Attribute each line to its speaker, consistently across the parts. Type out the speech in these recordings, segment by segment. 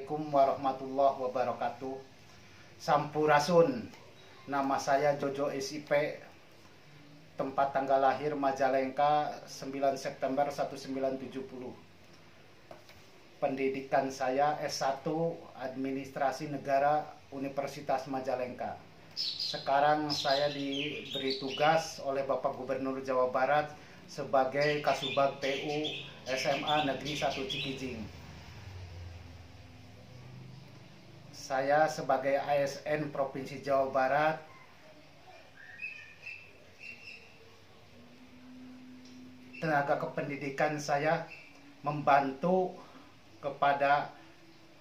Speaker 1: Assalamualaikum warahmatullahi wabarakatuh. Sampurasun. Nama saya Jojo SIP. Tempat tanggal lahir Majalengka 9 September 1970. Pendidikan saya S1 Administrasi Negara Universitas Majalengka. Sekarang saya diberi tugas oleh Bapak Gubernur Jawa Barat sebagai Kasubag TU SMA Negeri 1 Cikijing. Saya sebagai ASN Provinsi Jawa Barat tenaga kependidikan saya membantu kepada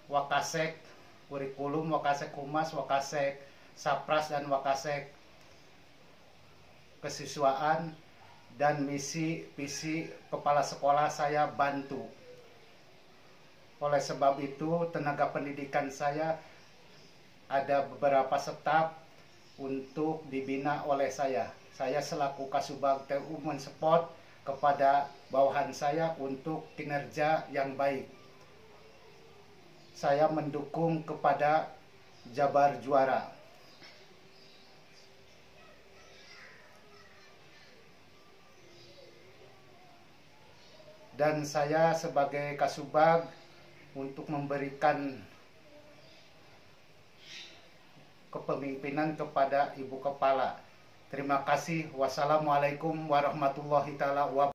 Speaker 1: Wakasek, kurikulum Wakasek Humas, Wakasek Sapras, dan Wakasek Kesiswaan, dan misi visi kepala sekolah saya bantu. Oleh sebab itu, tenaga pendidikan saya ada beberapa staf untuk dibina oleh saya. Saya selaku Kasubag TU mensupport kepada bawahan saya untuk kinerja yang baik. Saya mendukung kepada Jabar juara. Dan saya sebagai Kasubag untuk memberikan kepemimpinan kepada Ibu Kepala. Terima kasih. Wassalamualaikum warahmatullahi wabarakatuh.